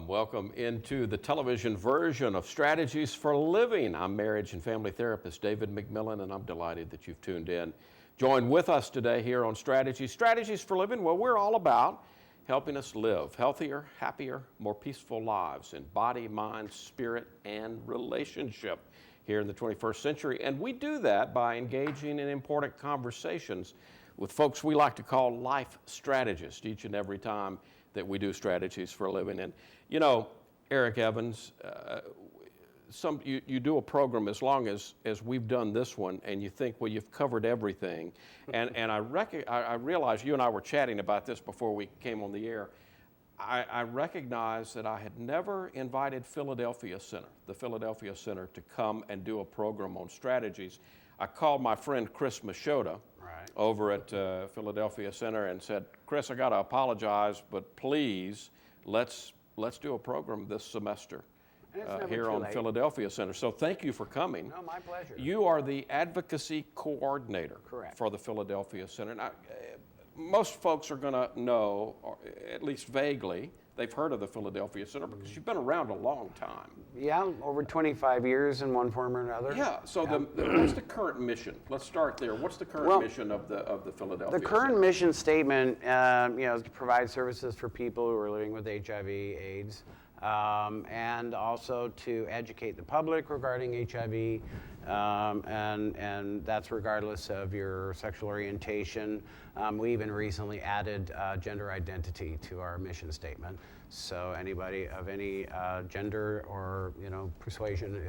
Welcome into the television version of Strategies for Living. I'm marriage and family therapist David McMillan, and I'm delighted that you've tuned in. Join with us today here on Strategies for Living, where we're all about helping us live healthier, happier, more peaceful lives in body, mind, spirit, and relationship here in the 21st century. And we do that by engaging in important conversations with folks we like to call life strategists each and every time that we do Strategies for a Living. And you know, Eric Evans, you do a program as long as we've done this one, and you think, well, you've covered everything. And I realize you and I were chatting about this before we came on the air. I recognize that I had never invited the Philadelphia Center to come and do a program on strategies. I called my friend Chris Machota over at Philadelphia Center and said, Chris, I got to apologize, but please, let's do a program this semester here on Philadelphia Center. So thank you for coming. No, my pleasure. You are the advocacy coordinator for the Philadelphia Center. Now, most folks are going to know, or at least vaguely, they've heard of the Philadelphia Center because you've been around a long time. Yeah, over 25 years in one form or another. Yeah, so what's the current mission? Let's start there. What's the current mission of the Philadelphia Center? The current mission statement is to provide services for people who are living with HIV/AIDS, and also to educate the public regarding HIV, and that's regardless of your sexual orientation. We even recently added gender identity to our mission statement. So anybody of any gender or persuasion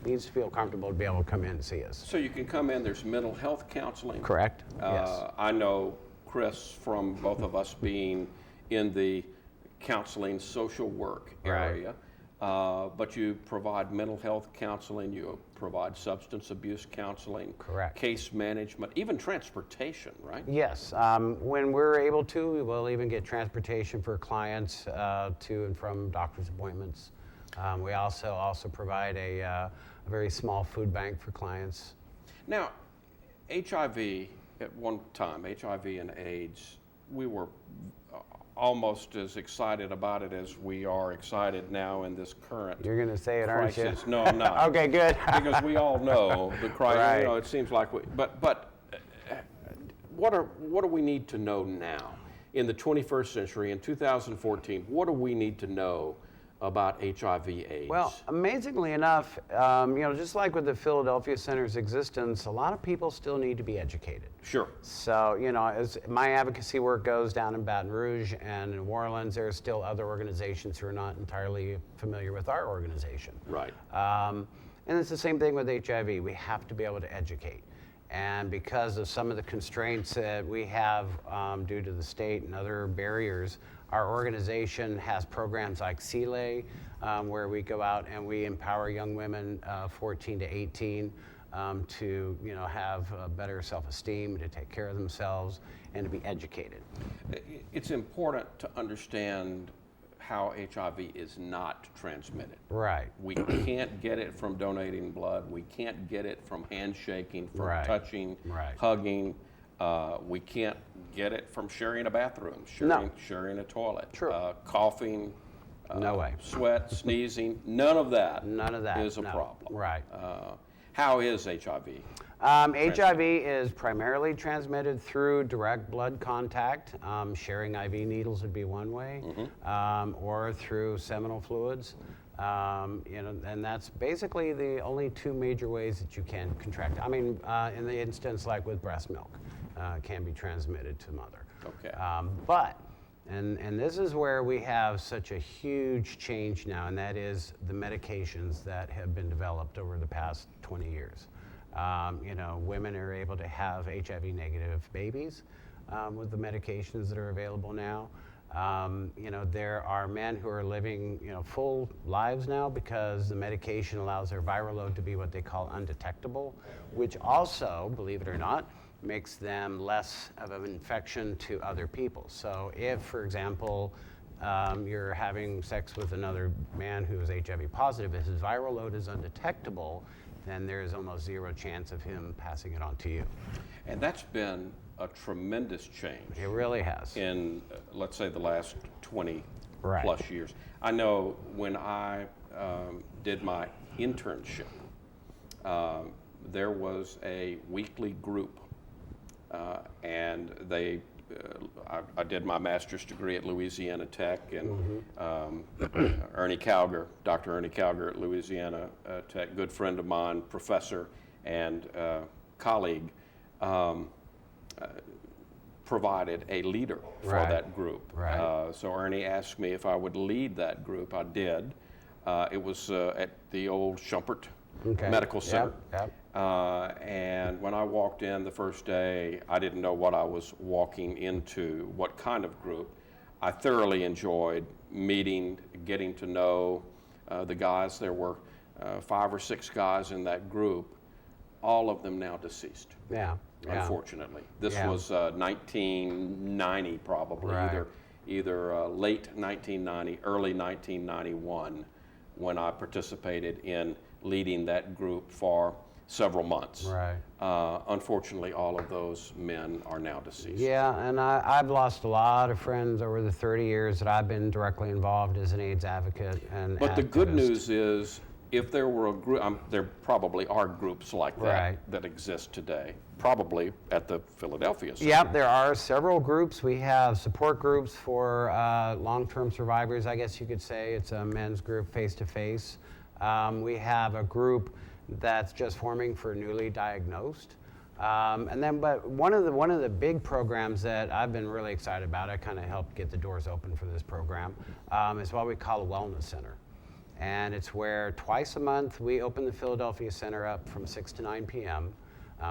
needs to feel comfortable to be able to come in and see us. So you can come in. There's mental health counseling. Correct. Yes. I know Chris from both of us being in the counseling social work area. But you provide mental health counseling, you provide substance abuse counseling, correct, case management, even transportation, right? Yes. When we're able to, we will even get transportation for clients to and from doctor's appointments. We also provide a very small food bank for clients. Now, HIV at one time, HIV and AIDS, we were almost as excited about it as we are excited now in this current You're going to say it, crisis. Aren't you? No, I'm not. Okay, good. Because we all know the crisis. Right. It seems like but what do we need to know now in the 21st century in 2014? What do we need to know about HIV/AIDS? Well, amazingly enough, just like with the Philadelphia Center's existence, a lot of people still need to be educated. Sure. So, as my advocacy work goes down in Baton Rouge and in New Orleans, there are still other organizations who are not entirely familiar with our organization. Right. And it's the same thing with HIV. We have to be able to educate. And because of some of the constraints that we have due to the state and other barriers, our organization has programs like CLE, where we go out and we empower young women 14 to 18 to have a better self-esteem, to take care of themselves, and to be educated. It's important to understand how HIV is not transmitted. Right. We can't get it from donating blood. We can't get it from handshaking, from touching, hugging. We can't get it from sharing a bathroom, sharing a toilet, coughing, no way, sweat, sneezing. None of that is a problem. Right. How is HIV? HIV is primarily transmitted through direct blood contact. Sharing IV needles would be one way, or through seminal fluids. And that's basically the only two major ways that you can contract. I mean, in the instance like with breast milk, can be transmitted to mother. Okay. And this is where we have such a huge change now, and that is the medications that have been developed over the past 20 years. Women are able to have HIV-negative babies with the medications that are available now. There are men who are living, full lives now because the medication allows their viral load to be what they call undetectable, which also, believe it or not, makes them less of an infection to other people. So if, for example, you're having sex with another man who is HIV positive, if his viral load is undetectable, then there is almost zero chance of him passing it on to you. And that's been a tremendous change. It really has. In, let's say, the last 20 Right. plus years. I know when I did my internship, there was a weekly group, and they. I did my master's degree at Louisiana Tech, and Ernie Calger, Dr. Ernie Calger at Louisiana Tech, good friend of mine, professor and colleague, provided a leader for Right. that group. Right. So Ernie asked me if I would lead that group. I did. It was at the old Schumpert Okay. Medical Center. Yep. And when I walked in the first day, I didn't know what I was walking into, what kind of group. I thoroughly enjoyed meeting, getting to know the guys. There were 5 or 6 guys in that group, all of them now deceased, Yeah. unfortunately. This Yeah. was 1990 probably, Right. either late 1990, early 1991, when I participated in leading that group for several months. Right. Unfortunately, all of those men are now deceased. Yeah, and I've lost a lot of friends over the 30 years that I've been directly involved as an AIDS advocate and But the good activist. news is, if there were a group, there probably are groups like that Right. that exist today, probably at the Philadelphia Center. Yep, there are several groups. We have support groups for long-term survivors, I guess you could say. It's a men's group, face-to-face. We have a group that's just forming for newly diagnosed. But one of the big programs that I've been really excited about, I kind of helped get the doors open for this program, is what we call a wellness center. And it's where twice a month we open the Philadelphia Center up from 6 to 9 p.m.,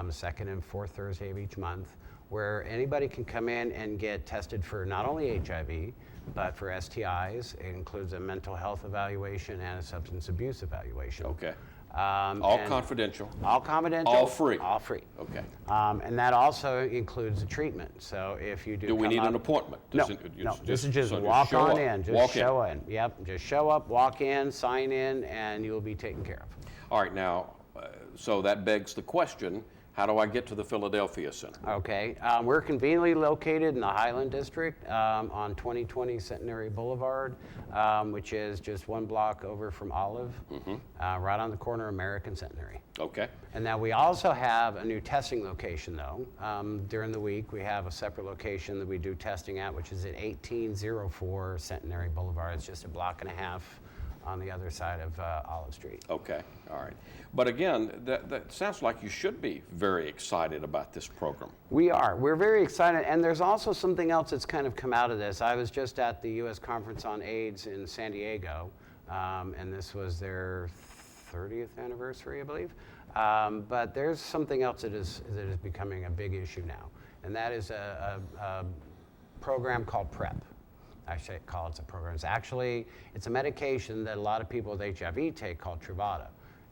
second and fourth Thursday of each month, where anybody can come in and get tested for not only HIV, but for STIs. It includes a mental health evaluation and a substance abuse evaluation. Okay. All And confidential. All confidential. All free. All free. Okay. And that also includes a treatment. So if you do Do we come need up- an appointment? No, Does this is just walk show on up. in. Just Walk show in. Yep, just show up, walk in, sign in, and you'll be taken care of. All right, now, so that begs the question, how do I get to the Philadelphia Center? Okay, we're conveniently located in the Highland District on 2020 Centenary Boulevard, which is just 1 block over from Olive, right on the corner of American Centenary. Okay. And now we also have a new testing location though. During the week, we have a separate location that we do testing at, which is at 1804 Centenary Boulevard. It's just a block and a half on the other side of Olive Street. Okay, all right. But again, that sounds like you should be very excited about this program. We are. We're very excited. And there's also something else that's kind of come out of this. I was just at the U.S. Conference on AIDS in San Diego, and this was their 30th anniversary, I believe. But there's something else that is becoming a big issue now, and that is a program called PrEP. I say call it a program. It's a medication that a lot of people with HIV take called Truvada.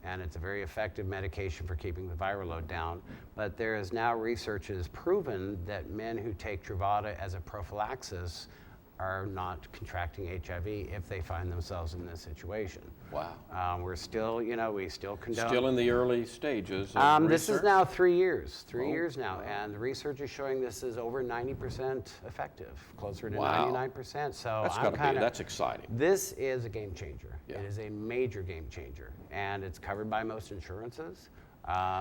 And it's a very effective medication for keeping the viral load down. But there is now research that has proven that men who take Truvada as a prophylaxis are not contracting HIV if they find themselves in this situation. Wow. We're still, we still condone. Still in the early stages of This is research? now 3 years, Oh, years now, and the research is showing this is over 90% effective, closer to Wow. 99%. So That's I'm gotta be, kind of. that's exciting. This is a game changer. Yeah. It is a major game changer, and it's covered by most insurances.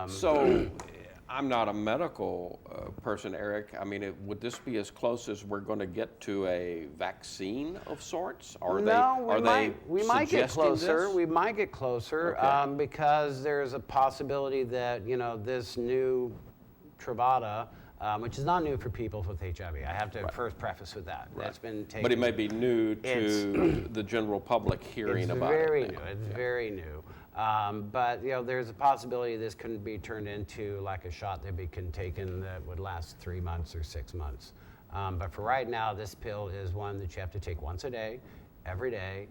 So, I'm not a medical person, Eric. I mean, would this be as close as we're going to get to a vaccine of sorts? We might get closer. We might get closer Okay. because there's a possibility that this new Truvada, which is not new for people with HIV. I have to first preface with that. That's been taken. But it may be new to the general public hearing It's about very it. new. It's very new. But there's a possibility this can be turned into like a shot that can taken that would last 3 months or 6 months. But for right now, this pill is one that you have to take once a day, every day,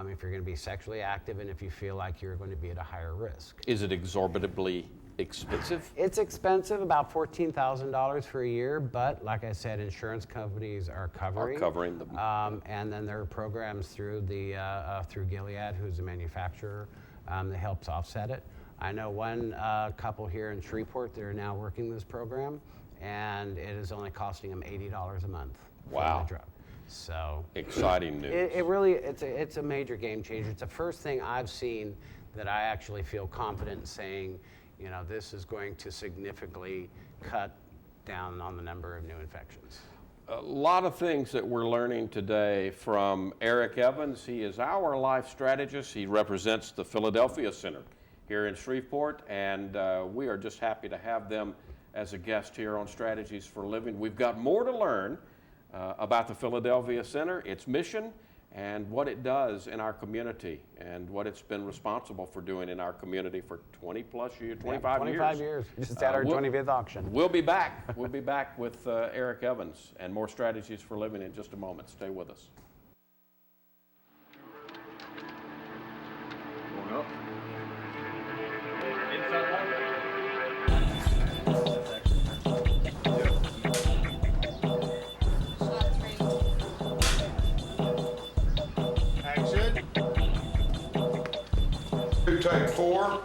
if you're going to be sexually active and if you feel like you're going to be at a higher risk. Is it exorbitantly expensive? It's expensive, about $14,000 for a year, but like I said, insurance companies are covering. them. And then there are programs through through Gilead, who's a manufacturer, that helps offset it. I know one couple here in Shreveport that are now working this program, and it is only costing them $80 a month for Wow. the drug. So Exciting news. it really, it's a major game changer. It's the first thing I've seen that I actually feel confident in saying, you know, this is going to significantly cut down on the number of new infections. A lot of things that we're learning today from Eric Evans. He is our life strategist. He represents the Philadelphia Center here in Shreveport, and we are just happy to have them as a guest here on Strategies for Living. We've got more to learn about the Philadelphia Center, its mission, and what it does in our community, and what it's been responsible for doing in our community for 25 years. 25 years. Just at our 25th auction. We'll be back. We'll be back with Eric Evans and more Strategies for Living in just a moment. Stay with us. Going up. Action. Take 4.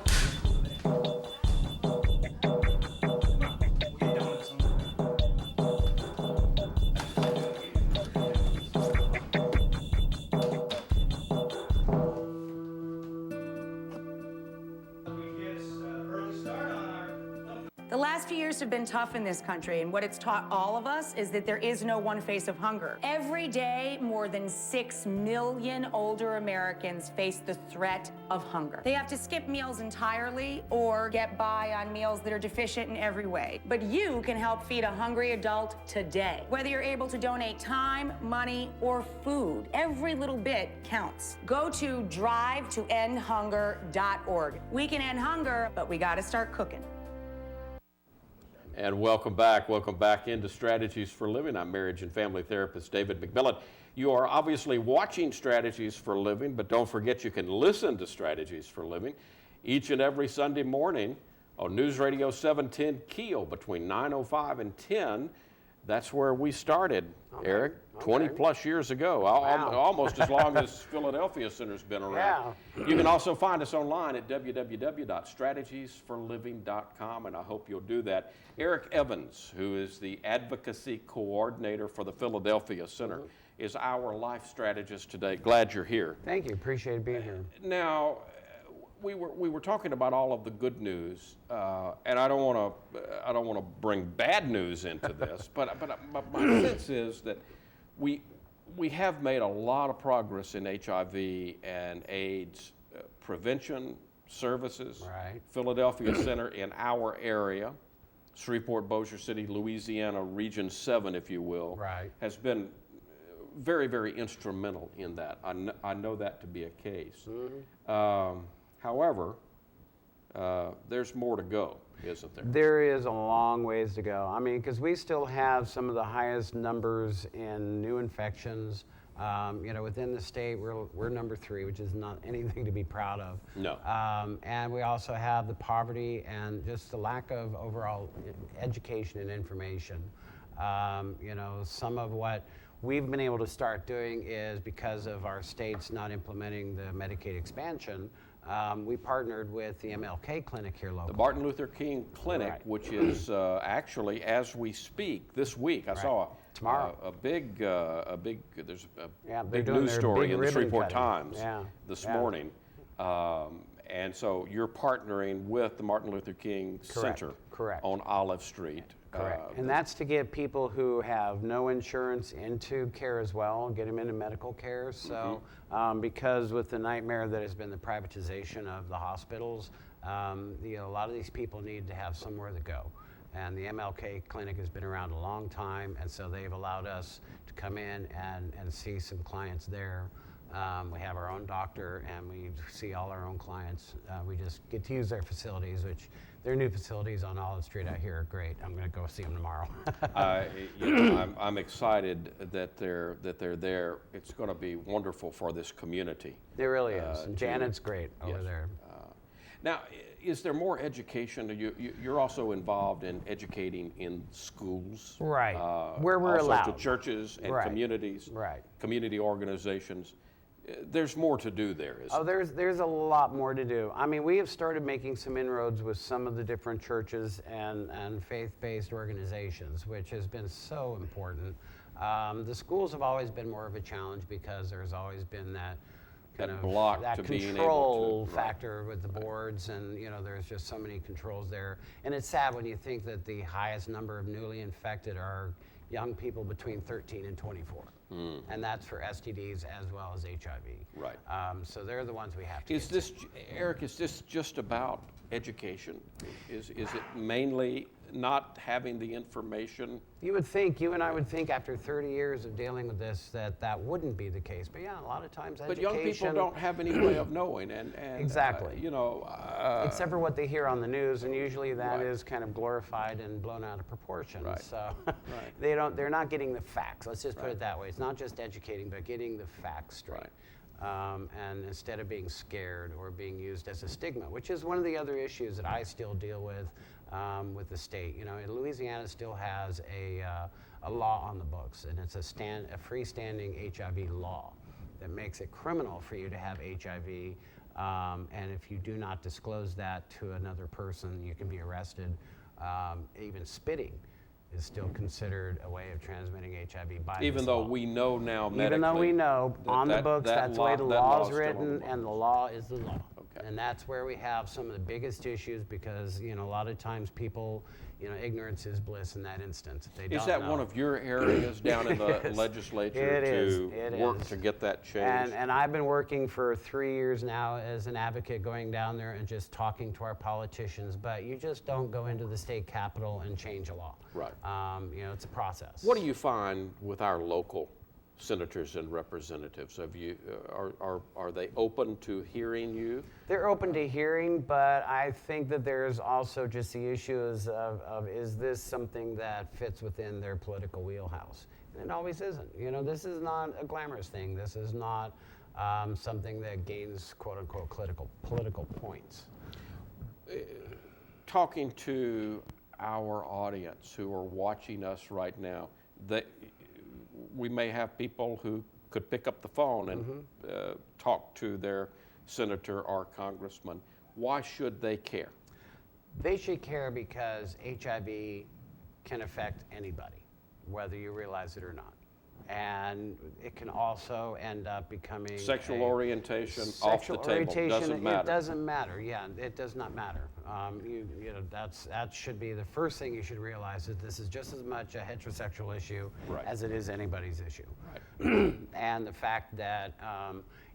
The last few years have been tough in this country, and what it's taught all of us is that there is no one face of hunger. Every day, more than 6 million older Americans face the threat of hunger. They have to skip meals entirely or get by on meals that are deficient in every way. But you can help feed a hungry adult today. Whether you're able to donate time, money, or food, every little bit counts. Go to drivetoendhunger.org. We can end hunger, but we gotta start cooking. And welcome back. Welcome back into Strategies for Living. I'm marriage and family therapist David McMillan. You are obviously watching Strategies for Living, but don't forget you can listen to Strategies for Living each and every Sunday morning on News Radio 710 Keel between 9:05 and 10. That's where we started, Eric, 20 plus years ago, almost as long as Philadelphia Center's been around. Yeah. You can also find us online at www.strategiesforliving.com, and I hope you'll do that. Eric Evans, who is the advocacy coordinator for the Philadelphia Center, is our life strategist today. Glad you're here. Thank you. Appreciate being here. Now, we were talking about all of the good news, and I don't want to bring bad news into this, but my sense is that we have made a lot of progress in HIV and AIDS prevention services. Right. Philadelphia Center in our area, Shreveport, Bossier City, Louisiana, Region 7, if you will, right, has been very, very instrumental in that. I know that to be a case. Mm-hmm. However, there's more to go, isn't there? There is a long ways to go. I mean, because we still have some of the highest numbers in new infections. Within the state, we're number 3, which is not anything to be proud of. No. And we also have the poverty and just the lack of overall education and information. Some of what we've been able to start doing is because of our states not implementing the Medicaid expansion. We partnered with the MLK Clinic here locally. The Martin Luther King Clinic, right, which is actually, as we speak, this week, I right, saw tomorrow there's a big doing news their story big in the ribbon Shreveport cutting. Times this Yeah. morning. And so you're partnering with the Martin Luther King Correct. Center Correct. on Olive Street. Correct. And that's to get people who have no insurance into care as well, get them into medical care. So, because with the nightmare that has been the privatization of the hospitals, a lot of these people need to have somewhere to go. And the MLK Clinic has been around a long time, and so they've allowed us to come in and see some clients there. We have our own doctor, and we see all our own clients. We just get to use their facilities, which their new facilities on Olive Street out here are great. I'm going to go see them tomorrow. I'm excited that they're there. It's going to be wonderful for this community. It really is. And Janet's great over there. Now, is there more education? You're also involved in educating in schools, right? Where we're also allowed to churches and right, communities, right, community organizations. There's more to do there, isn't there? There's a lot more to do. I mean, we have started making some inroads with some of the different churches and faith-based organizations, which has been so important. The schools have always been more of a challenge because there's always been that kind That of block that to being able to- control right. factor with the boards, and there's just so many controls there. And it's sad when you think that the highest number of newly infected are young people between 13 and 24, and that's for STDs as well as HIV. Right. So they're the ones we have to. Is this, Eric, is this just about education? Is it mainly not having the information? You would think, you and I would think after 30 years of dealing with this that wouldn't be the case. But yeah, a lot of times But education. young people don't have any way of knowing, and Exactly. Except Except for what they hear on the news, and usually that Right. is kind of glorified and blown out of proportion. Right. So Right. they're not getting the facts. Let's just put Right. it that way. It's not just educating, but getting the facts straight. And instead of being scared or being used as a stigma, which is one of the other issues that I still deal with the state. Louisiana still has a law on the books, and it's a freestanding HIV law that makes it criminal for you to have HIV. And if you do not disclose that to another person, you can be arrested. Even spitting is still considered a way of transmitting HIV by even this though law. we know now medically. Even though we know on the books that's the way the law is still on the written, books. and the law is the law. Okay. And that's where we have some of the biggest issues because a lot of times people, ignorance is bliss in that instance. They Is don't that know. one of your areas down in the legislature It is. to It work is. to get that And, changed? and I've been working for 3 years now as an advocate, going down there and just talking to our politicians. But you just don't go into the state capitol and change a law. Right. It's a process. What do you find with our local senators and representatives? Have you are they open to hearing you? They're open to hearing, but I think that there's also just the issues of is this something that fits within their political wheelhouse? And it always isn't. This is not a glamorous thing. This is not something that gains quote unquote political points. Talking to our audience who are watching us right now, we may have people who could pick up the phone and talk to their senator or congressman. Why should they care? They should care because HIV can affect anybody, whether you realize it or not. And it can also end up becoming Sexual a- orientation off the Sexual table orientation, doesn't matter. It doesn't matter. Yeah, it does not matter. That should be the first thing you should realize is this is just as much a heterosexual issue Right. as it is anybody's issue. Right. And the fact that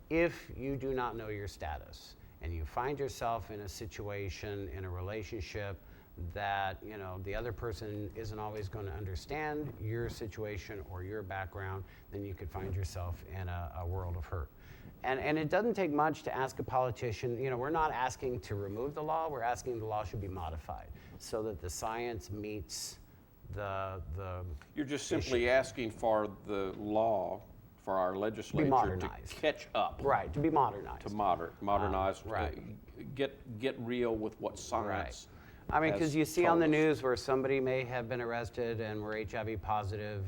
if you do not know your status and you find yourself in a situation, in a relationship that the other person isn't always going to understand your situation or your background, then you could find yourself in a world of hurt. And it doesn't take much to ask a politician. We're not asking to remove the law. We're asking the law should be modified so that the science meets the You're just simply asking for the law, for our legislature to modernized. catch up, right, to be modernized. to modernize, right. get real with what science. I mean, because has you see on the told us. news where somebody may have been arrested and were HIV positive,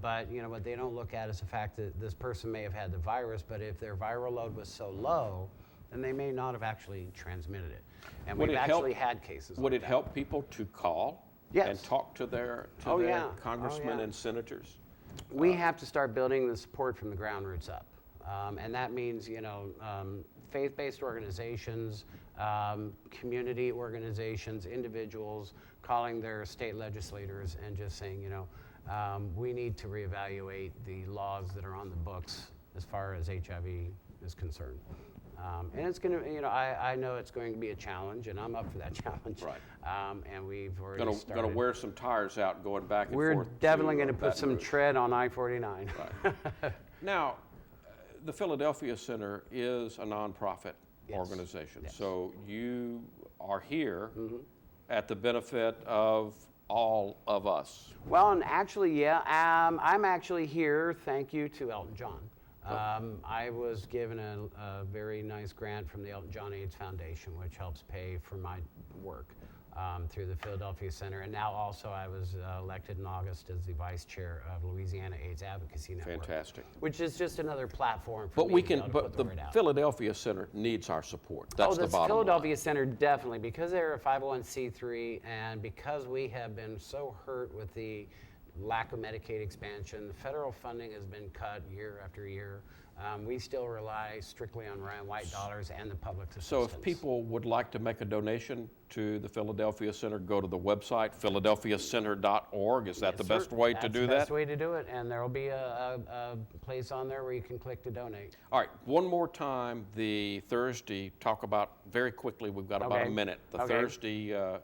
but what they don't look at is the fact that this person may have had the virus, but if their viral load was so low, then they may not have actually transmitted it. And Would we've it help- actually had cases. Would like it that. help people to call Yes. and talk to their Oh, yeah. Oh, congressmen yeah. and senators? We have to start building the support from the ground roots up. And that means, faith-based organizations, community organizations, individuals calling their state legislators and just saying, we need to reevaluate the laws that are on the books as far as HIV is concerned. And it's going to, I know it's going to be a challenge, and I'm up for that challenge. Right. And we've already started. Going to wear some tires out going back and We're forth. definitely going to put Baton some Rouge. tread on I-49. Right. Now, the Philadelphia Center is a nonprofit Yes. organization. Yes. So you are here at the benefit of all of us. Well, and actually, yeah, I'm actually here, thank you to Elton John. I was given a very nice grant from the Elton John AIDS Foundation, which helps pay for my work through the Philadelphia Center. And now also I was elected in August as the vice chair of Louisiana AIDS Advocacy Network. Fantastic. Which is just another platform for But me we to be can. able to But put the the word out. Philadelphia Center needs our support. That's the bottom Philadelphia line. Center definitely, because they're a 501c3, and because we have been so hurt with the lack of Medicaid expansion. The federal funding has been cut year after year. We still rely strictly on Ryan White dollars and the public assistance. So if people would like to make a donation to the Philadelphia Center, go to the website, philadelphiacenter.org. Is that the best way to do That's the that? best way to do it, and there will be a place on there where you can click to donate. All right, one more time, the Thursday, talk about very quickly, we've got about a Okay. minute. The Okay. Thursday,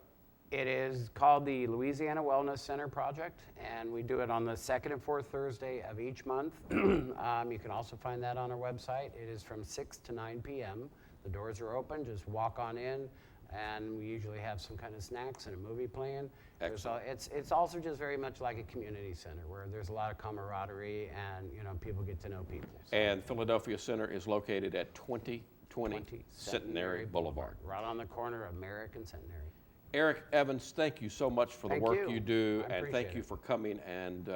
It is called the Louisiana Wellness Center Project, and we do it on the second and fourth Thursday of each month. You can also find that on our website. It is from 6 to 9 p.m. The doors are open, just walk on in, and we usually have some kind of snacks and a movie playing. It's also just very much like a community center where there's a lot of camaraderie and people get to know people. So, and Philadelphia Center is located at 2020 Centenary Boulevard. right on the corner of Merrick and Centenary. Eric Evans, thank you so much for the Thank work you. you do, I and thank appreciate you it. for coming and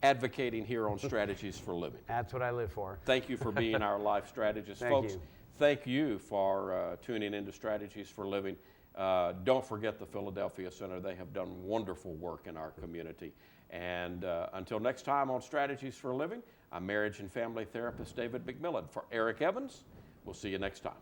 advocating here on Strategies for Living. That's what I live for. Thank you for being our life strategist. Thank Folks, you. thank you for tuning into Strategies for Living. Don't forget the Philadelphia Center. They have done wonderful work in our community. And until next time on Strategies for Living, I'm marriage and family therapist David McMillan. For Eric Evans, we'll see you next time.